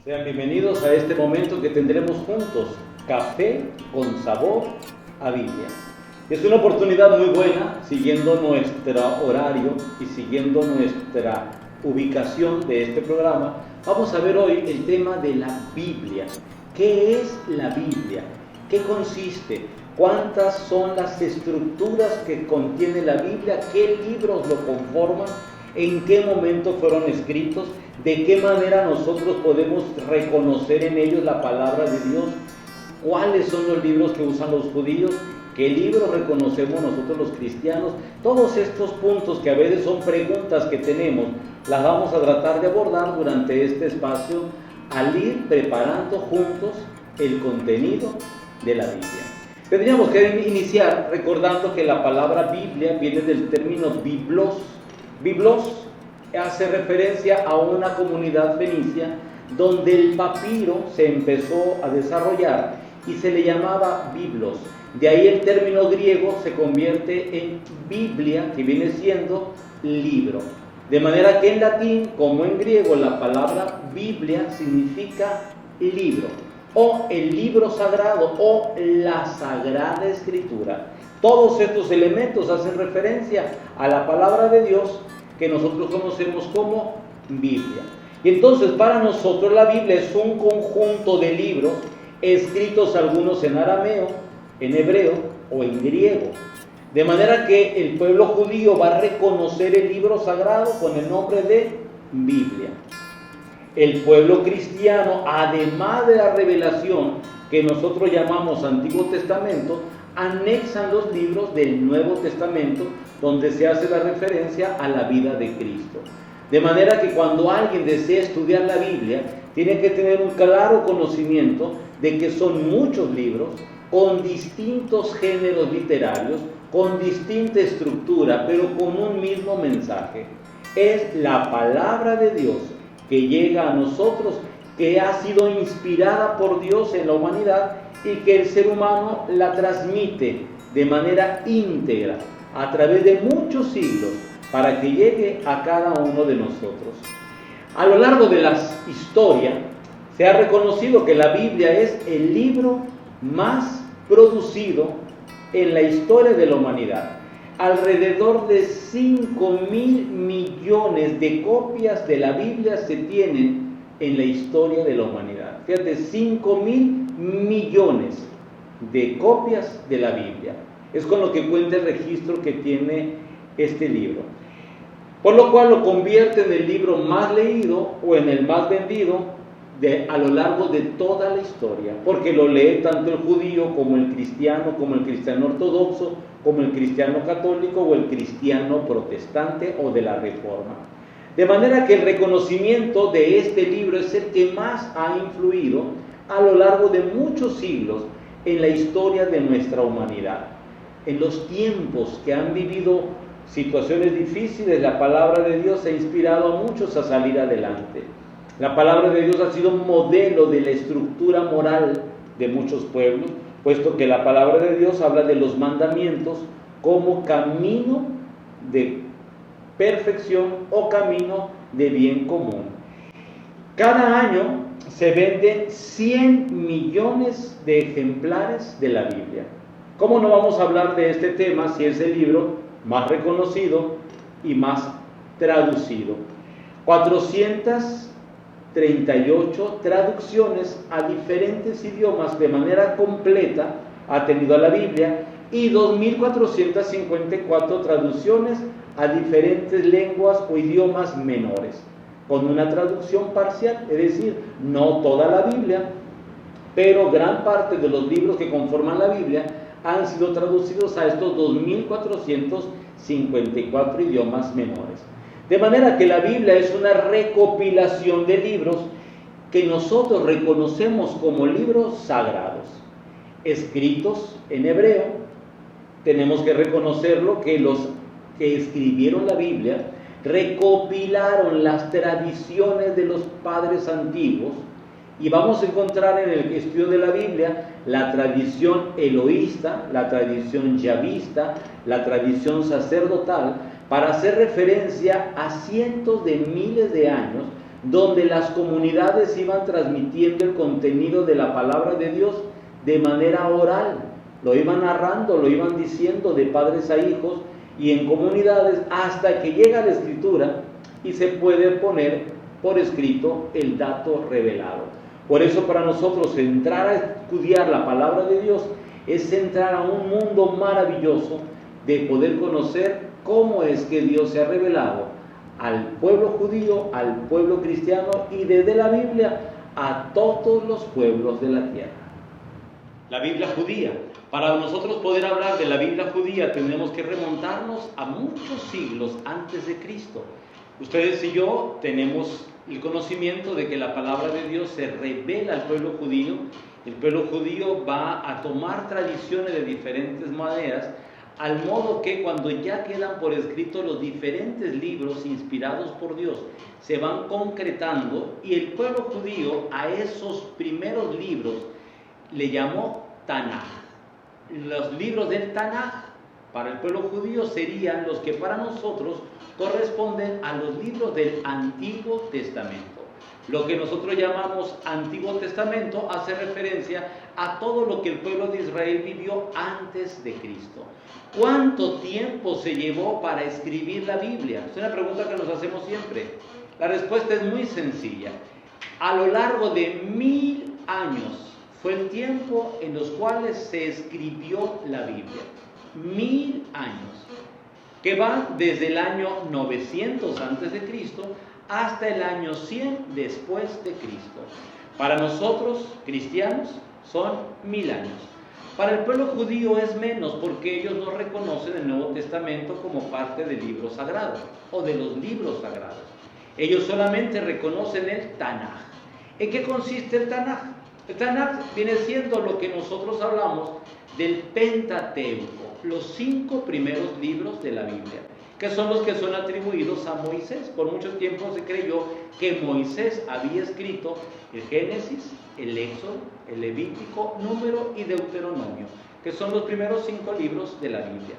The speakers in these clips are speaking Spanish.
Sean bienvenidos a este momento que tendremos juntos, café con sabor a Biblia. Es una oportunidad muy buena, siguiendo nuestro horario y siguiendo nuestra ubicación de este programa. Vamos a ver hoy el tema de la Biblia. ¿Qué es la Biblia? ¿Qué consiste? ¿Cuántas son las estructuras que contiene la Biblia? ¿Qué libros lo conforman? ¿En qué momento fueron escritos? ¿De qué manera nosotros podemos reconocer en ellos la palabra de Dios? ¿Cuáles son los libros que usan los judíos? ¿Qué libros reconocemos nosotros los cristianos? Todos estos puntos que a veces son preguntas que tenemos, las vamos a tratar de abordar durante este espacio al ir preparando juntos el contenido de la Biblia. Tendríamos que iniciar recordando que la palabra Biblia viene del término biblos. Biblos hace referencia a una comunidad fenicia donde el papiro se empezó a desarrollar y se le llamaba biblos. De ahí el término griego se convierte en Biblia, que viene siendo libro. De manera que en latín como en griego la palabra Biblia significa libro, o el libro sagrado, o la Sagrada Escritura. Todos estos elementos hacen referencia a la palabra de Dios que nosotros conocemos como Biblia. Y entonces para nosotros la Biblia es un conjunto de libros escritos algunos en arameo, en hebreo o en griego. De manera que el pueblo judío va a reconocer el libro sagrado con el nombre de Biblia. El pueblo cristiano, además de la revelación que nosotros llamamos Antiguo Testamento, anexan los libros del Nuevo Testamento donde se hace la referencia a la vida de Cristo. De manera que cuando alguien desea estudiar la Biblia, tiene que tener un claro conocimiento de que son muchos libros con distintos géneros literarios, con distinta estructura, pero con un mismo mensaje. Es la palabra de Dios que llega a nosotros, que ha sido inspirada por Dios en la humanidad y que el ser humano la transmite de manera íntegra a través de muchos siglos para que llegue a cada uno de nosotros. A lo largo de la historia se ha reconocido que la Biblia es el libro más producido en la historia de la humanidad. Alrededor de 5.000 millones de copias de la Biblia se tienen en la historia de la humanidad. Fíjate, 5.000 millones de copias de la Biblia. Es con lo que cuenta el registro que tiene este libro. Por lo cual lo convierte en el libro más leído o en el más vendido a lo largo de toda la historia, porque lo lee tanto el judío como el cristiano ortodoxo, como el cristiano católico o el cristiano protestante o de la Reforma. De manera que el reconocimiento de este libro es el que más ha influido a lo largo de muchos siglos en la historia de nuestra humanidad. En los tiempos que han vivido situaciones difíciles, la palabra de Dios ha inspirado a muchos a salir adelante. La palabra de Dios ha sido un modelo de la estructura moral de muchos pueblos, puesto que la palabra de Dios habla de los mandamientos como camino de perfección o camino de bien común. Cada año se venden 100 millones de ejemplares de la Biblia. ¿Cómo no vamos a hablar de este tema si es el libro más reconocido y más traducido? 438 traducciones a diferentes idiomas de manera completa ha tenido la Biblia y 2.454 traducciones a diferentes lenguas o idiomas menores, con una traducción parcial, es decir, no toda la Biblia, pero gran parte de los libros que conforman la Biblia han sido traducidos a estos 2.454 idiomas menores. De manera que la Biblia es una recopilación de libros que nosotros reconocemos como libros sagrados, escritos en hebreo. Tenemos que reconocerlo que los que escribieron la Biblia recopilaron las tradiciones de los padres antiguos, y vamos a encontrar en el estudio de la Biblia la tradición eloísta, la tradición yavista, la tradición sacerdotal, para hacer referencia a cientos de miles de años donde las comunidades iban transmitiendo el contenido de la palabra de Dios de manera oral. Lo iban narrando, lo iban diciendo de padres a hijos y en comunidades hasta que llega la Escritura y se puede poner por escrito el dato revelado. Por eso para nosotros entrar a estudiar la palabra de Dios es entrar a un mundo maravilloso de poder conocer cómo es que Dios se ha revelado al pueblo judío, al pueblo cristiano y desde la Biblia a todos los pueblos de la tierra. La Biblia judía. Para nosotros poder hablar de la Biblia judía tenemos que remontarnos a muchos siglos antes de Cristo. Ustedes y yo tenemos el conocimiento de que la palabra de Dios se revela al pueblo judío. El pueblo judío va a tomar tradiciones de diferentes maneras, al modo que cuando ya quedan por escrito los diferentes libros inspirados por Dios, se van concretando y el pueblo judío a esos primeros libros le llamó Tanaj. Los libros del Tanaj para el pueblo judío serían los que para nosotros corresponden a los libros del Antiguo Testamento. Lo que nosotros llamamos Antiguo Testamento hace referencia a todo lo que el pueblo de Israel vivió antes de Cristo. ¿Cuánto tiempo se llevó para escribir la Biblia? Es una pregunta que nos hacemos siempre. La respuesta es muy sencilla. A lo largo de 1000 años fue el tiempo en los cuales se escribió la Biblia. 1000 años, que van desde el año 900 antes de Cristo hasta el año 100 después de Cristo. Para nosotros, cristianos, son 1000 años. Para el pueblo judío es menos porque ellos no reconocen el Nuevo Testamento como parte del libro sagrado o de los libros sagrados. Ellos solamente reconocen el Tanaj. ¿En qué consiste el Tanaj? El Tanaj viene siendo lo que nosotros hablamos del Pentateuco, los 5 primeros libros de la Biblia, que son los que son atribuidos a Moisés. Por mucho tiempo se creyó que Moisés había escrito el Génesis, el Éxodo, el Levítico, Número y Deuteronomio, que son los primeros 5 libros de la Biblia.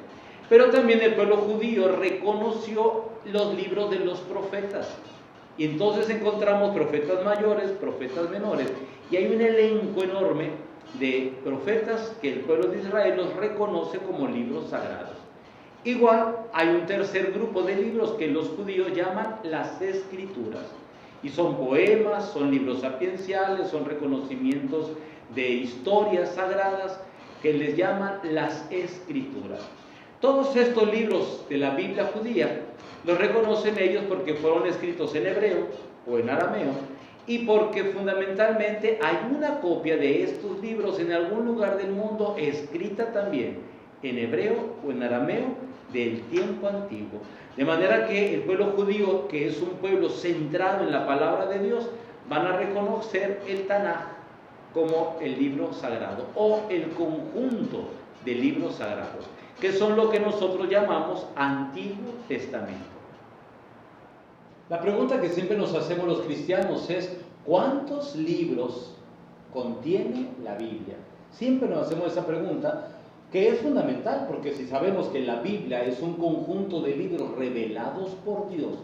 Pero también el pueblo judío reconoció los libros de los profetas. Y entonces encontramos profetas mayores, profetas menores, y hay un elenco enorme de profetas que el pueblo de Israel los reconoce como libros sagrados. Igual hay un tercer grupo de libros que los judíos llaman las Escrituras, y son poemas, son libros sapienciales, son reconocimientos de historias sagradas que les llaman las Escrituras. Todos estos libros de la Biblia judía los reconocen ellos porque fueron escritos en hebreo o en arameo y porque fundamentalmente hay una copia de estos libros en algún lugar del mundo escrita también en hebreo o en arameo del tiempo antiguo. De manera que el pueblo judío, que es un pueblo centrado en la palabra de Dios, van a reconocer el Tanaj como el libro sagrado o el conjunto de libros sagrados, que son lo que nosotros llamamos Antiguo Testamento. La pregunta que siempre nos hacemos los cristianos es: ¿cuántos libros contiene la Biblia? Siempre nos hacemos esa pregunta, que es fundamental, porque si sabemos que la Biblia es un conjunto de libros revelados por Dios,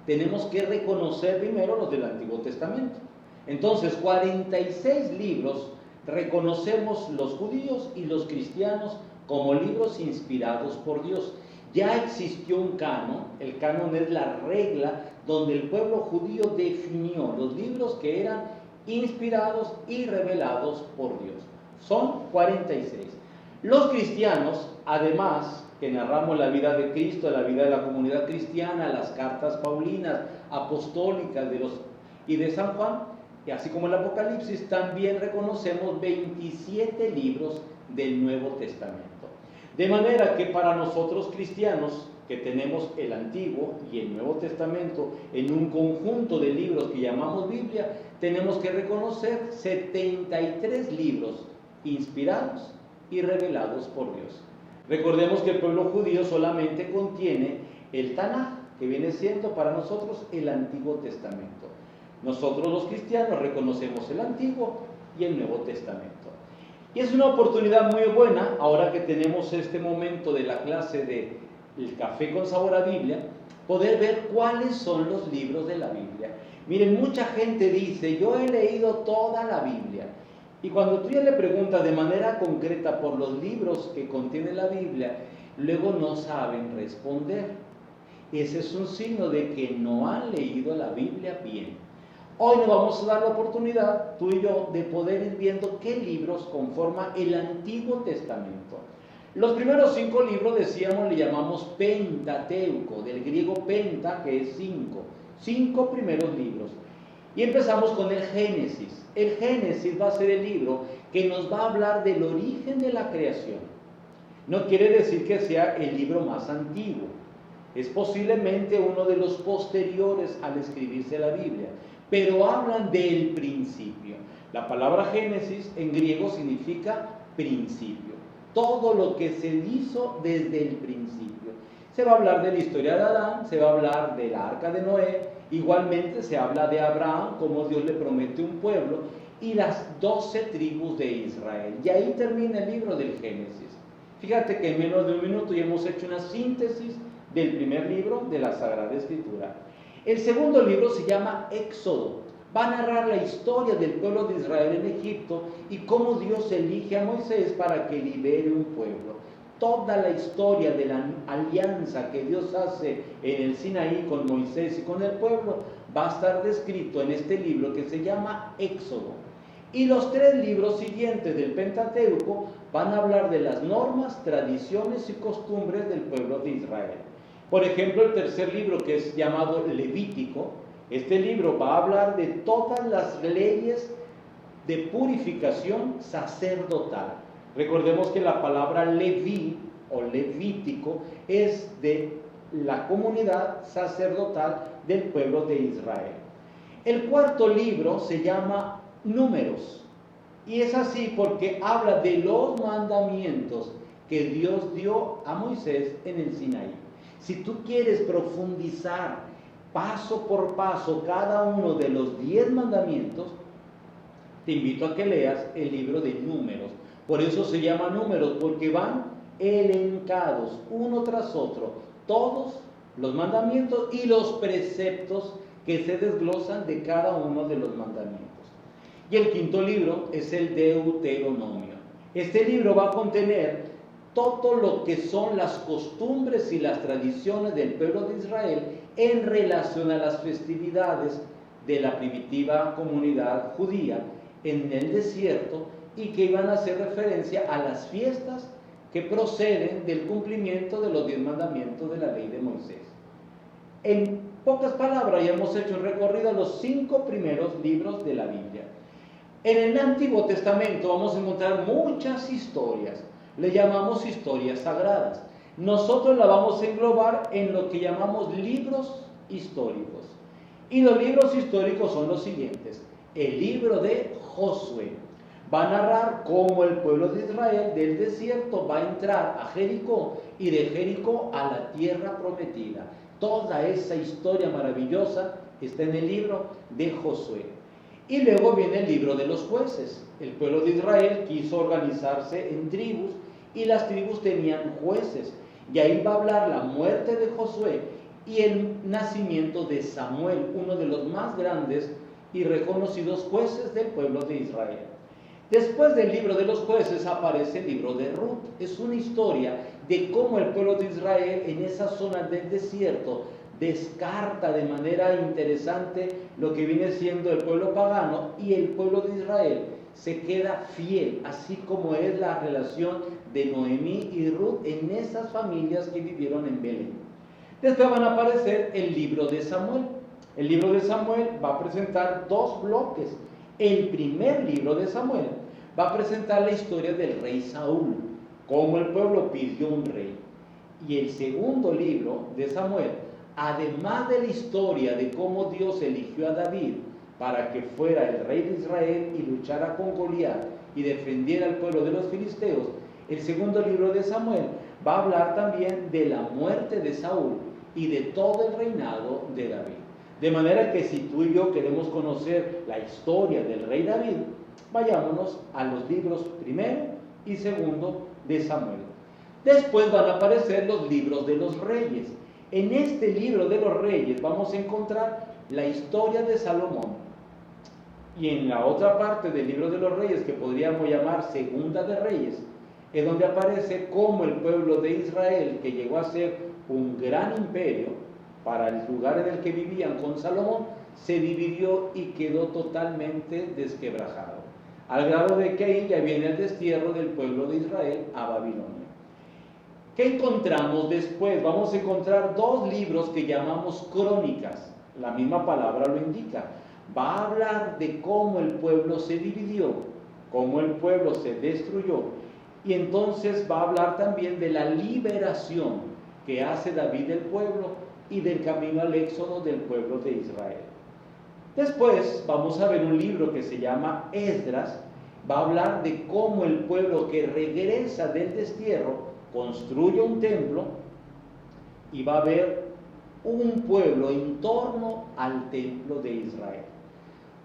tenemos que reconocer primero los del Antiguo Testamento. Entonces, 46 libros reconocemos los judíos y los cristianos como libros inspirados por Dios. Ya existió un canon. El canon es la regla donde el pueblo judío definió los libros que eran inspirados y revelados por Dios. Son 46. Los cristianos, además, que narramos la vida de Cristo, la vida de la comunidad cristiana, las cartas paulinas, apostólicas y de San Juan, y así como el Apocalipsis, también reconocemos 27 libros del Nuevo Testamento. De manera que para nosotros cristianos, que tenemos el Antiguo y el Nuevo Testamento en un conjunto de libros que llamamos Biblia, tenemos que reconocer 73 libros inspirados y revelados por Dios. Recordemos que el pueblo judío solamente contiene el Tanaj, que viene siendo para nosotros el Antiguo Testamento. Nosotros los cristianos reconocemos el Antiguo y el Nuevo Testamento. Y es una oportunidad muy buena, ahora que tenemos este momento de la clase de el café con sabor a Biblia, poder ver cuáles son los libros de la Biblia. Miren, mucha gente dice, yo he leído toda la Biblia. Y cuando tú ya le preguntas de manera concreta por los libros que contiene la Biblia, luego no saben responder. Ese es un signo de que no han leído la Biblia bien. Hoy nos vamos a dar la oportunidad, tú y yo, de poder ir viendo qué libros conforman el Antiguo Testamento. Los primeros 5 libros, decíamos, le llamamos Pentateuco, del griego penta, que es 5. 5 primeros libros. Y empezamos con el Génesis. El Génesis va a ser el libro que nos va a hablar del origen de la creación. No quiere decir que sea el libro más antiguo. Es posiblemente uno de los posteriores al escribirse la Biblia, pero hablan del principio. La palabra Génesis en griego significa principio. Todo lo que se hizo desde el principio. Se va a hablar de la historia de Adán, se va a hablar del arca de Noé, igualmente se habla de Abraham, como Dios le promete un pueblo, y las 12 tribus de Israel. Y ahí termina el libro del Génesis. Fíjate que en menos de un minuto ya hemos hecho una síntesis del primer libro de la Sagrada Escritura. El segundo libro se llama Éxodo. Va a narrar la historia del pueblo de Israel en Egipto y cómo Dios elige a Moisés para que libere un pueblo. Toda la historia de la alianza que Dios hace en el Sinaí con Moisés y con el pueblo va a estar descrito en este libro que se llama Éxodo. Y los 3 libros siguientes del Pentateuco van a hablar de las normas, tradiciones y costumbres del pueblo de Israel. Por ejemplo, el tercer libro, que es llamado Levítico, este libro va a hablar de todas las leyes de purificación sacerdotal. Recordemos que la palabra Leví o Levítico es de la comunidad sacerdotal del pueblo de Israel. El cuarto libro se llama Números, y es así porque habla de los mandamientos que Dios dio a Moisés en el Sinaí. Si tú quieres profundizar paso por paso cada uno de los 10 mandamientos, te invito a que leas el libro de Números. Por eso se llama Números, porque van elencados uno tras otro todos los mandamientos y los preceptos que se desglosan de cada uno de los mandamientos. Y el quinto libro es el Deuteronomio. Este libro va a contener todo lo que son las costumbres y las tradiciones del pueblo de Israel en relación a las festividades de la primitiva comunidad judía en el desierto, y que iban a hacer referencia a las fiestas que proceden del cumplimiento de los 10 mandamientos de la ley de Moisés. En pocas palabras, ya hemos hecho un recorrido a los 5 primeros libros de la Biblia. En el Antiguo Testamento vamos a encontrar muchas historias, le llamamos historias sagradas. Nosotros la vamos a englobar en lo que llamamos libros históricos. Y los libros históricos son los siguientes. El libro de Josué va a narrar cómo el pueblo de Israel del desierto va a entrar a Jericó y de Jericó a la tierra prometida. Toda esa historia maravillosa está en el libro de Josué. Y luego viene el libro de los jueces. El pueblo de Israel quiso organizarse en tribus y las tribus tenían jueces. Y ahí va a hablar la muerte de Josué y el nacimiento de Samuel, uno de los más grandes y reconocidos jueces del pueblo de Israel. Después del libro de los jueces aparece el libro de Ruth. Es una historia de cómo el pueblo de Israel en esa zona del desierto descarta de manera interesante lo que viene siendo el pueblo pagano, y el pueblo de Israel se queda fiel, así como es la relación de Noemí y Ruth en esas familias que vivieron en Belén. Después van a aparecer el libro de Samuel. El libro de Samuel va a presentar 2 bloques. El primer libro de Samuel va a presentar la historia del rey Saúl, cómo el pueblo pidió un rey. Y el segundo libro de Samuel, además de la historia de cómo Dios eligió a David para que fuera el rey de Israel y luchara con Goliat y defendiera al pueblo de los filisteos, el segundo libro de Samuel va a hablar también de la muerte de Saúl y de todo el reinado de David. De manera que si tú y yo queremos conocer la historia del rey David, vayámonos a los libros primero y segundo de Samuel. Después van a aparecer los libros de los reyes. En este libro de los reyes vamos a encontrar la historia de Salomón. Y en la otra parte del libro de los reyes, que podríamos llamar Segunda de Reyes, es donde aparece cómo el pueblo de Israel, que llegó a ser un gran imperio para el lugar en el que vivían con Salomón, se dividió y quedó totalmente desquebrajado, al grado de que ahí ya viene el destierro del pueblo de Israel a Babilonia. ¿Qué encontramos después? Vamos a encontrar dos libros que llamamos crónicas. La misma palabra lo indica. Va a hablar de cómo el pueblo se dividió, cómo el pueblo se destruyó, y entonces va a hablar también de la liberación que hace David del pueblo y del camino al éxodo del pueblo de Israel. Después vamos a ver un libro que se llama Esdras. Va a hablar de cómo el pueblo que regresa del destierro construye un templo y va a haber un pueblo en torno al templo de Israel.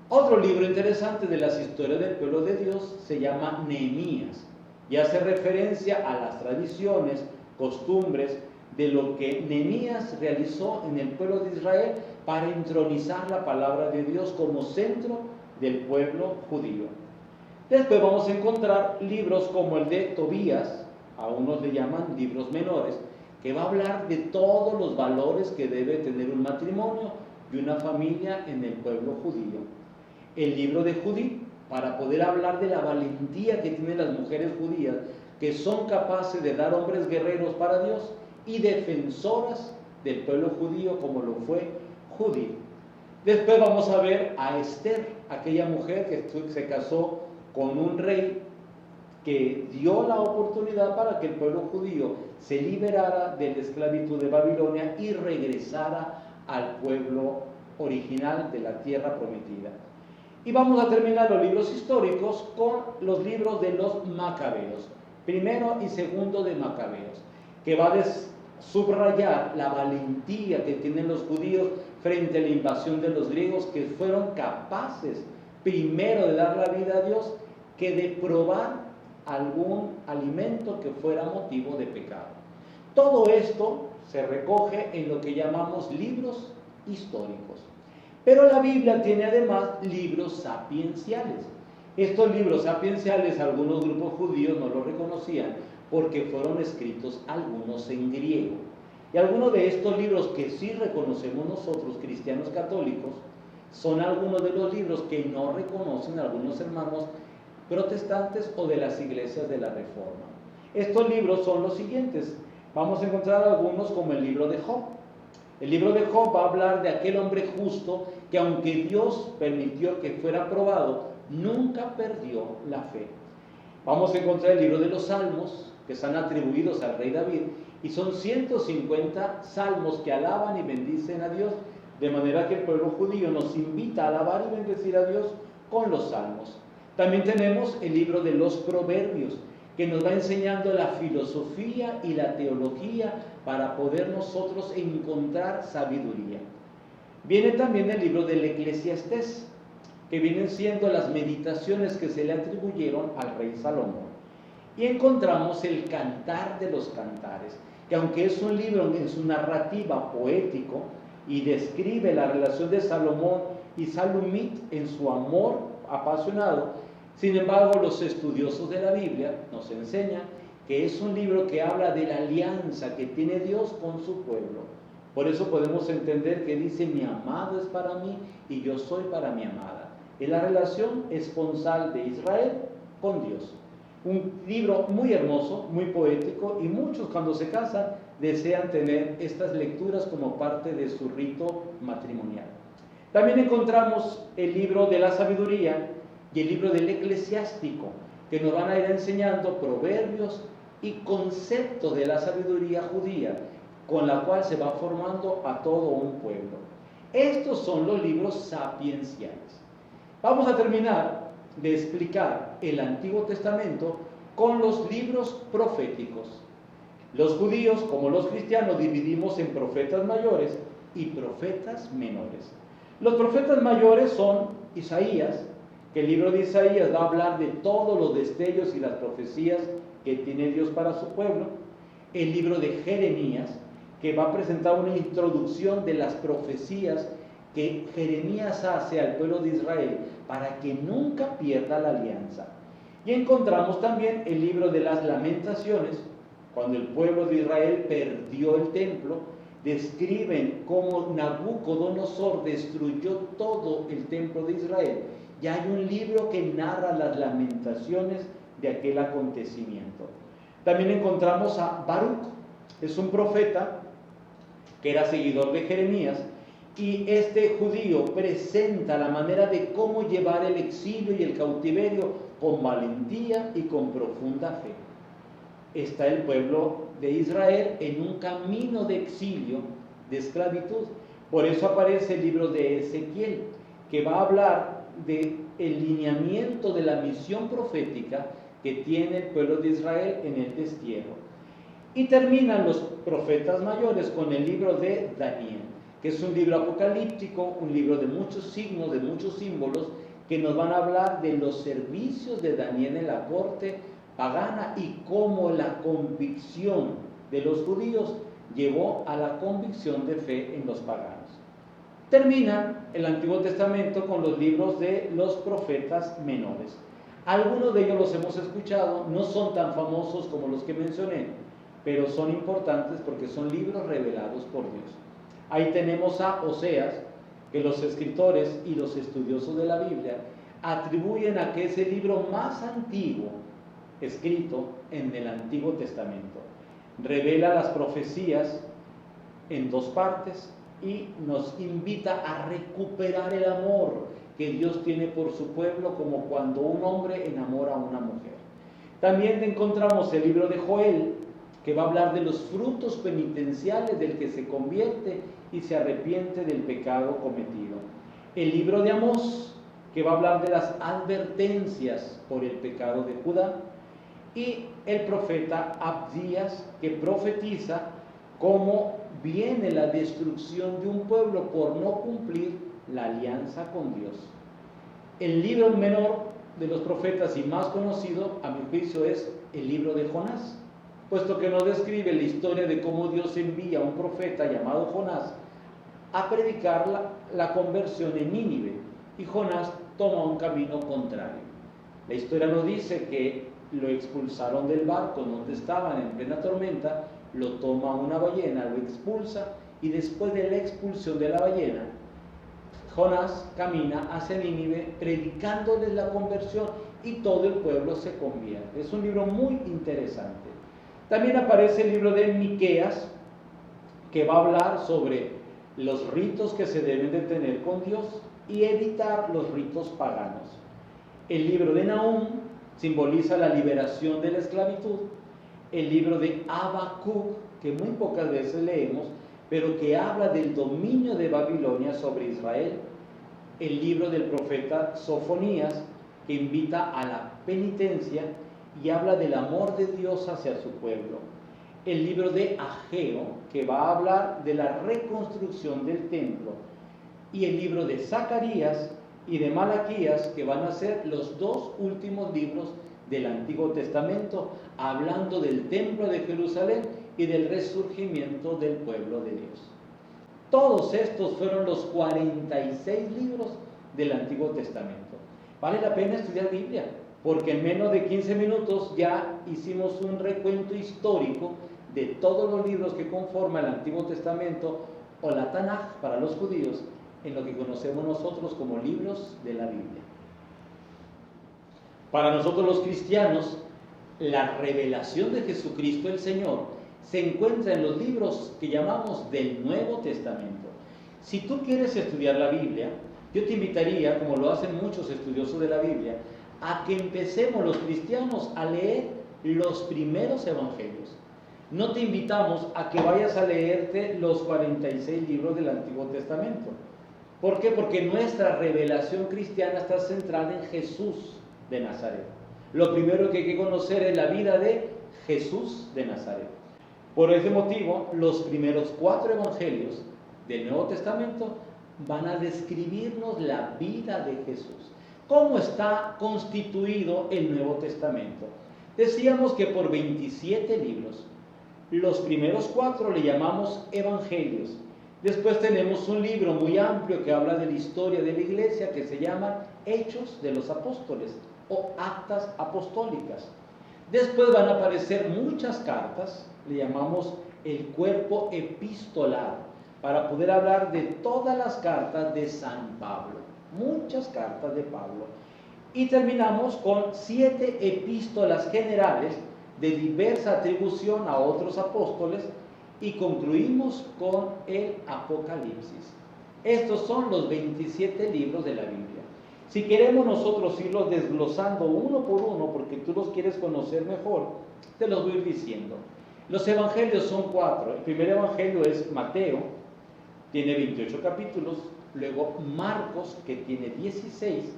Otro libro interesante de las historias del pueblo de Dios se llama Nehemías y hace referencia a las tradiciones, costumbres de lo que Nehemías realizó en el pueblo de Israel para entronizar la palabra de Dios como centro del pueblo judío. Después vamos a encontrar libros como el de Tobías, a unos le llaman libros menores, que va a hablar de todos los valores que debe tener un matrimonio y una familia en el pueblo judío. El libro de Judith, para poder hablar de la valentía que tienen las mujeres judías, que son capaces de dar hombres guerreros para Dios y defensoras del pueblo judío, como lo fue Judith. Después vamos a ver a Esther, aquella mujer que se casó con un rey que dio la oportunidad para que el pueblo judío se liberara de la esclavitud de Babilonia y regresara al pueblo original de la tierra prometida. Y vamos a terminar los libros históricos con los libros de los Macabeos, primero y segundo de Macabeos, que va a subrayar la valentía que tienen los judíos frente a la invasión de los griegos, que fueron capaces primero de dar la vida a Dios que de probar algún alimento que fuera motivo de pecado. Todo esto se recoge en lo que llamamos libros históricos. Pero la Biblia tiene además libros sapienciales. Estos libros sapienciales algunos grupos judíos no los reconocían porque fueron escritos algunos en griego. Y algunos de estos libros que sí reconocemos nosotros, cristianos católicos, son algunos de los libros que no reconocen algunos hermanos protestantes o de las iglesias de la Reforma. Estos libros son los siguientes. Vamos a encontrar algunos como el libro de Job. El libro de Job va a hablar de aquel hombre justo que, aunque Dios permitió que fuera probado, nunca perdió la fe. Vamos a encontrar el libro de los Salmos, que están atribuidos al rey David, y son 150 salmos que alaban y bendicen a Dios, de manera que el pueblo judío nos invita a alabar y bendecir a Dios con los salmos. También tenemos el libro de los Proverbios, que nos va enseñando la filosofía y la teología para poder nosotros encontrar sabiduría. Viene también el libro del Eclesiastés, que vienen siendo las meditaciones que se le atribuyeron al rey Salomón. Y encontramos el Cantar de los Cantares, que aunque es un libro en su narrativa poético y describe la relación de Salomón y Salomit en su amor apasionado, sin embargo los estudiosos de la Biblia nos enseñan que es un libro que habla de la alianza que tiene Dios con su pueblo. Por eso podemos entender que dice: mi amado es para mí y yo soy para mi amada. Es la relación esponsal de Israel con Dios. Un libro muy hermoso, muy poético, y muchos cuando se casan desean tener estas lecturas como parte de su rito matrimonial. También encontramos el libro de la sabiduría y el libro del eclesiástico, que nos van a ir enseñando proverbios y conceptos de la sabiduría judía, con la cual se va formando a todo un pueblo. Estos son los libros sapienciales. Vamos a terminar de explicar el Antiguo Testamento con los libros proféticos. Los judíos, como los cristianos, dividimos en profetas mayores y profetas menores. Los profetas mayores son Isaías, que el libro de Isaías va a hablar de todos los destellos y las profecías que tiene Dios para su pueblo. el libro de Jeremías, que va a presentar una introducción de las profecías que Jeremías hace al pueblo de Israel para que nunca pierda la alianza. Y encontramos también el libro de las Lamentaciones, cuando el pueblo de Israel perdió el templo, describen cómo Nabucodonosor destruyó todo el templo de Israel. Y hay un libro que narra las lamentaciones de aquel acontecimiento. También encontramos a Baruc, es un profeta que era seguidor de Jeremías, y este judío presenta la manera de cómo llevar el exilio y el cautiverio con valentía y con profunda fe. Está el pueblo de Israel en un camino de exilio, de esclavitud. Por eso aparece el libro de Ezequiel, que va a hablar del lineamiento de la misión profética que tiene el pueblo de Israel en el destierro. Y terminan los profetas mayores con el libro de Daniel, que es un libro apocalíptico, un libro de muchos signos, de muchos símbolos, que nos van a hablar de los servicios de Daniel en la corte pagana y cómo la convicción de los judíos llevó a la convicción de fe en los paganos. Termina el Antiguo Testamento con los libros de los profetas menores. Algunos de ellos los hemos escuchado, no son tan famosos como los que mencioné, pero son importantes porque son libros revelados por Dios. Ahí tenemos a Oseas, que los escritores y los estudiosos de la Biblia atribuyen a que es el libro más antiguo escrito en el Antiguo Testamento. Revela las profecías en dos partes y nos invita a recuperar el amor que Dios tiene por su pueblo, como cuando un hombre enamora a una mujer. También encontramos el libro de Joel, que va a hablar de los frutos penitenciales del que se convierte y se arrepiente del pecado cometido. El libro de Amós, que va a hablar de las advertencias por el pecado de Judá. Y el profeta Abdías, que profetiza cómo viene la destrucción de un pueblo por no cumplir la alianza con Dios. El libro menor de los profetas y más conocido, a mi juicio, es el libro de Jonás, puesto que nos describe la historia de cómo Dios envía a un profeta llamado Jonás a predicar la conversión en Nínive, y Jonás toma un camino contrario. La historia nos dice que lo expulsaron del barco donde estaban en plena tormenta, lo toma una ballena, lo expulsa, y después de la expulsión de la ballena, Jonás camina hacia Nínive predicándoles la conversión y todo el pueblo se convierte. Es un libro muy interesante. También aparece el libro de Miqueas, que va a hablar sobre los ritos que se deben de tener con Dios y evitar los ritos paganos. El libro de Nahum simboliza la liberación de la esclavitud. El libro de Habacuc, que muy pocas veces leemos, pero que habla del dominio de Babilonia sobre Israel. El libro del profeta Sofonías, que invita a la penitencia y habla del amor de Dios hacia su pueblo. El libro de Ageo, que va a hablar de la reconstrucción del templo. Y el libro de Zacarías y de Malaquías, que van a ser los dos últimos libros del Antiguo Testamento, hablando del templo de Jerusalén y del resurgimiento del pueblo de Dios. Todos estos fueron los 46 libros del Antiguo Testamento. Vale la pena estudiar Biblia, porque en menos de 15 minutos ya hicimos un recuento histórico de todos los libros que conforman el Antiguo Testamento, o la Tanaj para los judíos, en lo que conocemos nosotros como libros de la Biblia. Para nosotros los cristianos, la revelación de Jesucristo el Señor se encuentra en los libros que llamamos del Nuevo Testamento. Si tú quieres estudiar la Biblia, yo te invitaría, como lo hacen muchos estudiosos de la Biblia, a que empecemos los cristianos a leer los primeros evangelios. No te invitamos a que vayas a leerte los 46 libros del Antiguo Testamento. ¿Por qué? Porque nuestra revelación cristiana está centrada en Jesús de Nazaret. Lo primero que hay que conocer es la vida de Jesús de Nazaret. Por ese motivo, los primeros 4 evangelios del Nuevo Testamento van a describirnos la vida de Jesús. ¿Cómo está constituido el Nuevo Testamento? Decíamos que por 27 libros, Los primeros 4 le llamamos evangelios. Después tenemos un libro muy amplio que habla de la historia de la iglesia que se llama Hechos de los Apóstoles o Actas Apostólicas. Después van a aparecer muchas cartas, le llamamos el cuerpo epistolar, para poder hablar de todas las cartas de San Pablo, muchas cartas de Pablo. Y terminamos con 7 epístolas generales de diversa atribución a otros apóstoles y concluimos con el Apocalipsis. Estos son los 27 libros de la Biblia. Si queremos nosotros irlos desglosando uno por uno, porque tú los quieres conocer mejor, te los voy a ir diciendo. Los evangelios son 4. El primer evangelio es Mateo, tiene 28 capítulos. Luego Marcos, que tiene 16.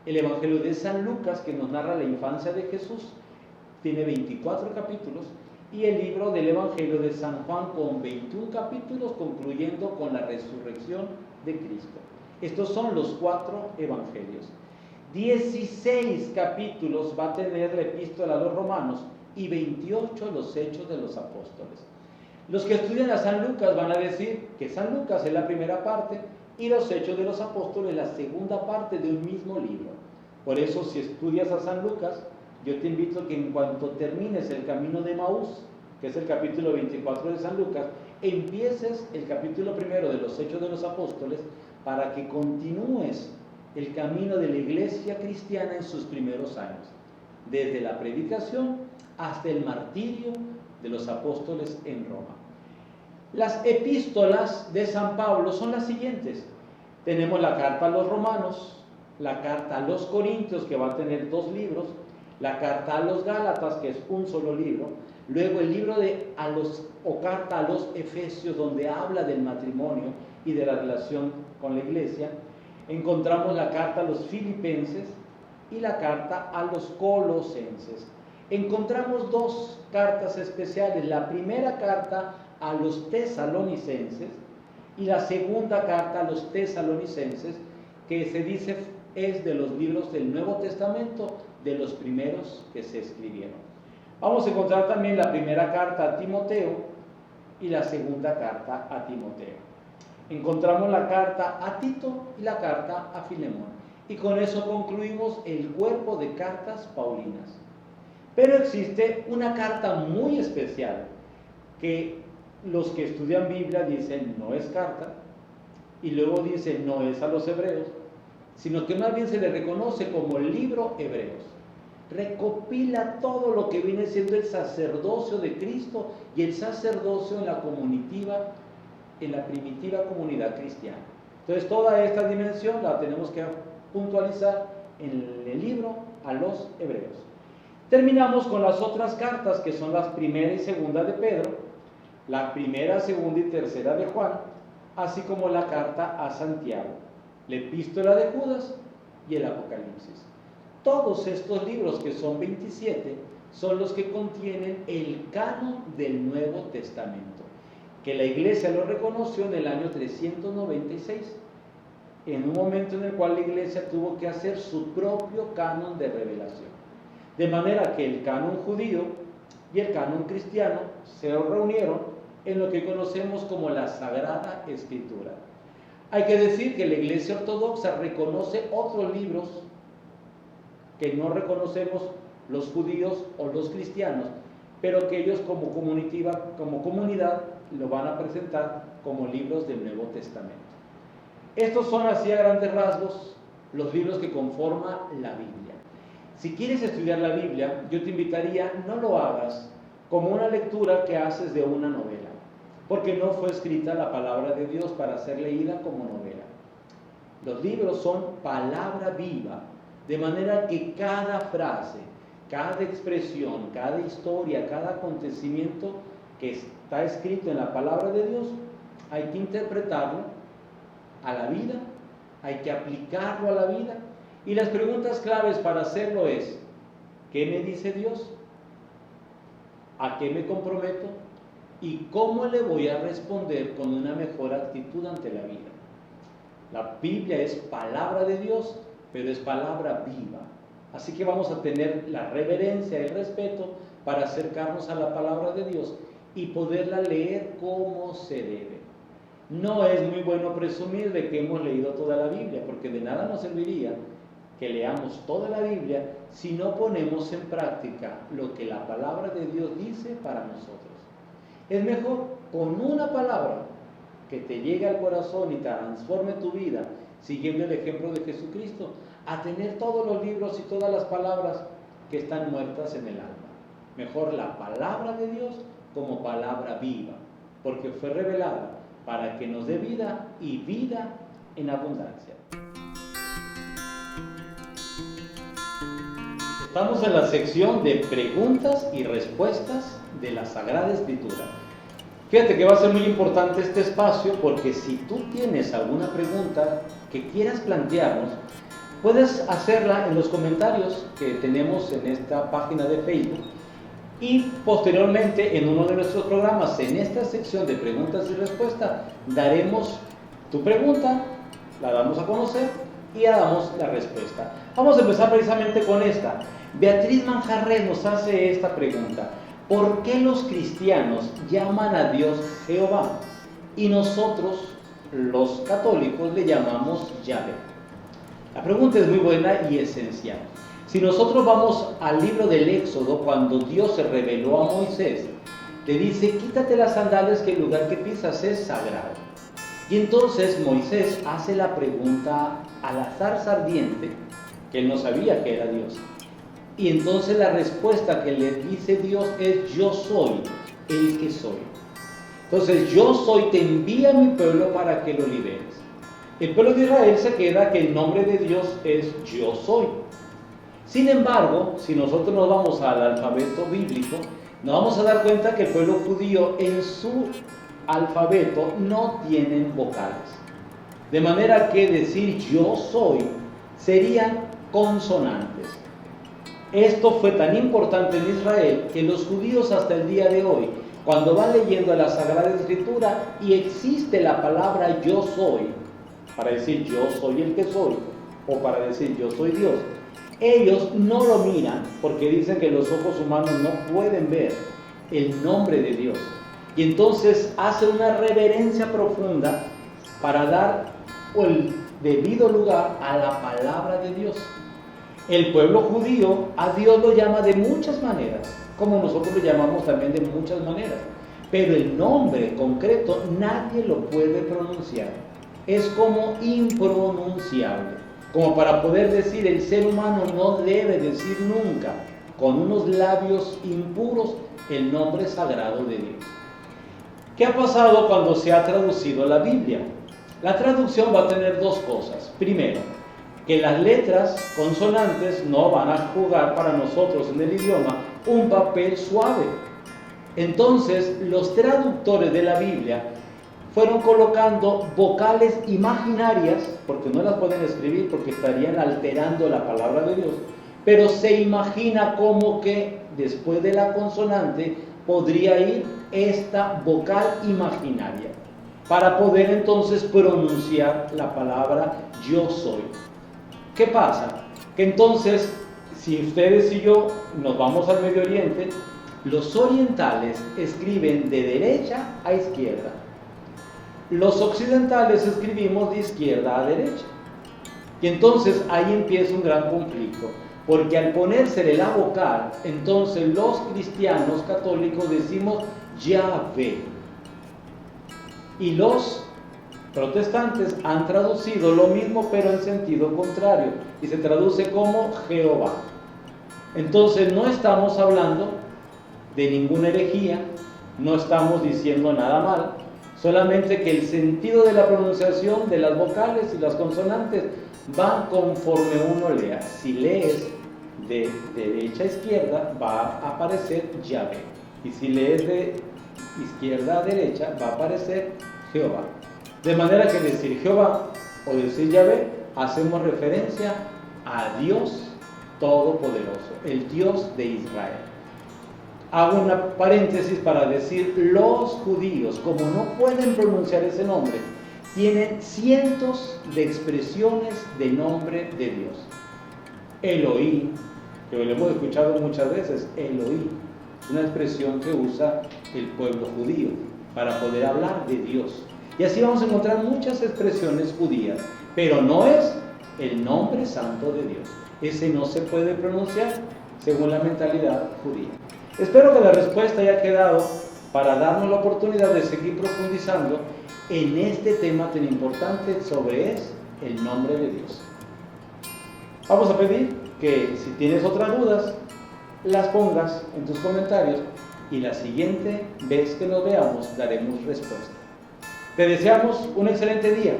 El evangelio de San Lucas, que nos narra la infancia de Jesús, tiene 24 capítulos. Y el libro del evangelio de San Juan, con 21 capítulos, concluyendo con la resurrección de Cristo. Estos son los 4 evangelios. 16 capítulos va a tener la epístola a los romanos y 28 los hechos de los apóstoles. Los que estudian a San Lucas van a decir que San Lucas es la primera parte y los hechos de los apóstoles la segunda parte de un mismo libro. Por eso, si estudias a San Lucas, yo te invito a que en cuanto termines el camino de Maús, que es el capítulo 24 de San Lucas, empieces el capítulo primero de los hechos de los apóstoles para que continúes el camino de la iglesia cristiana en sus primeros años, desde la predicación hasta el martirio de los apóstoles en Roma. Las epístolas de San Pablo son las siguientes. Tenemos la carta a los romanos, la carta a los corintios, que va a tener 2 libros, la carta a los gálatas, que es un solo libro, luego el libro o carta a los efesios, donde habla del matrimonio y de la relación con la iglesia. Encontramos la carta a los filipenses y la carta a los colosenses. Encontramos 2 cartas especiales, la primera carta a los tesalonicenses y la segunda carta a los tesalonicenses, que se dice es de los libros del Nuevo Testamento, de los primeros que se escribieron. Vamos a encontrar también la primera carta a Timoteo y la segunda carta a Timoteo. Encontramos la carta a Tito y la carta a Filemón. Y con eso concluimos el cuerpo de cartas paulinas. Pero existe una carta muy especial que los que estudian Biblia dicen no es carta, y luego dicen no es a los hebreos, sino que más bien se le reconoce como el libro Hebreos. Recopila todo lo que viene siendo el sacerdocio de Cristo y el sacerdocio en la primitiva comunidad cristiana. Entonces toda esta dimensión la tenemos que puntualizar en el libro a los Hebreos. Terminamos con las otras cartas, que son las primera y segunda de Pedro, la primera, segunda y tercera de Juan, así como la carta a Santiago, la epístola de Judas y el Apocalipsis. Todos estos libros, que son 27, son los que contienen el canon del Nuevo Testamento, que la iglesia lo reconoció en el año 396, en un momento en el cual la iglesia tuvo que hacer su propio canon de revelación. De manera que el canon judío y el canon cristiano se reunieron en lo que conocemos como la Sagrada Escritura. Hay que decir que la Iglesia Ortodoxa reconoce otros libros que no reconocemos los judíos o los cristianos, pero que ellos como comunidad lo van a presentar como libros del Nuevo Testamento. Estos son, así a grandes rasgos, los libros que conforman la Biblia. Si quieres estudiar la Biblia, yo te invitaría, no lo hagas como una lectura que haces de una novela, porque no fue escrita la palabra de Dios para ser leída como novela. Los libros son palabra viva, de manera que cada frase, cada expresión, cada historia, cada acontecimiento que está escrito en la palabra de Dios, hay que interpretarlo a la vida, hay que aplicarlo a la vida. Y las preguntas claves para hacerlo es: ¿qué me dice Dios? ¿A qué me comprometo? ¿Y cómo le voy a responder con una mejor actitud ante la vida? La Biblia es palabra de Dios, pero es palabra viva. Así que vamos a tener la reverencia y el respeto para acercarnos a la palabra de Dios y poderla leer como se debe. No es muy bueno presumir de que hemos leído toda la Biblia, porque de nada nos serviría que leamos toda la Biblia si no ponemos en práctica lo que la palabra de Dios dice para nosotros. Es mejor con una palabra que te llegue al corazón y transforme tu vida, siguiendo el ejemplo de Jesucristo, a tener todos los libros y todas las palabras que están muertas en el alma. Mejor la palabra de Dios como palabra viva, porque fue revelada para que nos dé vida y vida en abundancia. Estamos en la sección de preguntas y respuestas de la Sagrada Escritura. Fíjate que va a ser muy importante este espacio, porque si tú tienes alguna pregunta que quieras plantearnos, puedes hacerla en los comentarios que tenemos en esta página de Facebook, y posteriormente en uno de nuestros programas, en esta sección de preguntas y respuestas, daremos tu pregunta, la damos a conocer y ya damos la respuesta. Vamos a empezar precisamente con esta. Beatriz Manjarres nos hace esta pregunta: ¿por qué los cristianos llaman a Dios Jehová y nosotros, los católicos, le llamamos Yahvé? La pregunta es muy buena y esencial. Si nosotros vamos al libro del Éxodo, cuando Dios se reveló a Moisés, le dice: quítate las sandalias, que el lugar que pisas es sagrado. Y entonces Moisés hace la pregunta a la zarza ardiente, que él no sabía que era Dios. Y entonces la respuesta que le dice Dios es: yo soy el que soy. Entonces, yo soy, te envía a mi pueblo para que lo liberes. El pueblo de Israel se queda que el nombre de Dios es yo soy. Sin embargo, si nosotros nos vamos al alfabeto bíblico, nos vamos a dar cuenta que el pueblo judío en su alfabeto no tienen vocales. De manera que decir yo soy serían consonantes. Esto fue tan importante en Israel que los judíos hasta el día de hoy, cuando van leyendo la Sagrada Escritura y existe la palabra yo soy, para decir yo soy el que soy, o para decir yo soy Dios, ellos no lo miran porque dicen que los ojos humanos no pueden ver el nombre de Dios. Y entonces hacen una reverencia profunda para dar el debido lugar a la palabra de Dios. El pueblo judío a Dios lo llama de muchas maneras, como nosotros lo llamamos también de muchas maneras. Pero el nombre concreto nadie lo puede pronunciar. Es como impronunciable. Como para poder decir, el ser humano no debe decir nunca con unos labios impuros el nombre sagrado de Dios. ¿Qué ha pasado cuando se ha traducido la Biblia? La traducción va a tener dos cosas. Primero, que las letras consonantes no van a jugar para nosotros en el idioma un papel suave. Entonces, los traductores de la Biblia fueron colocando vocales imaginarias, porque no las pueden escribir porque estarían alterando la palabra de Dios, pero se imagina como que después de la consonante podría ir esta vocal imaginaria, para poder entonces pronunciar la palabra yo soy. ¿Qué pasa? Que entonces, si ustedes y yo nos vamos al Medio Oriente, los orientales escriben de derecha a izquierda. Los occidentales escribimos de izquierda a derecha. Y entonces ahí empieza un gran conflicto, porque al ponérsele la vocal, entonces los cristianos católicos decimos Yahvé. Y los protestantes han traducido lo mismo, pero en sentido contrario, y se traduce como Jehová. Entonces no estamos hablando de ninguna herejía, no estamos diciendo nada mal, solamente que el sentido de la pronunciación de las vocales y las consonantes van conforme uno lea. Si lees de derecha a izquierda, va a aparecer Yahvé, y si lees de izquierda a derecha, va a aparecer Jehová. De manera que decir Jehová o decir Yahvé, hacemos referencia a Dios Todopoderoso, el Dios de Israel. Hago una paréntesis para decir, los judíos, como no pueden pronunciar ese nombre, tienen cientos de expresiones de nombre de Dios. Elohim, que lo hemos escuchado muchas veces, Elohim. Es una expresión que usa el pueblo judío para poder hablar de Dios. Y así vamos a encontrar muchas expresiones judías, pero no es el nombre santo de Dios. Ese no se puede pronunciar según la mentalidad judía. Espero que la respuesta haya quedado para darnos la oportunidad de seguir profundizando en este tema tan importante sobre es el nombre de Dios. Vamos a pedir que si tienes otras dudas, las pongas en tus comentarios y la siguiente vez que nos veamos daremos respuesta. Te deseamos un excelente día.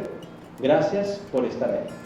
Gracias por estar ahí.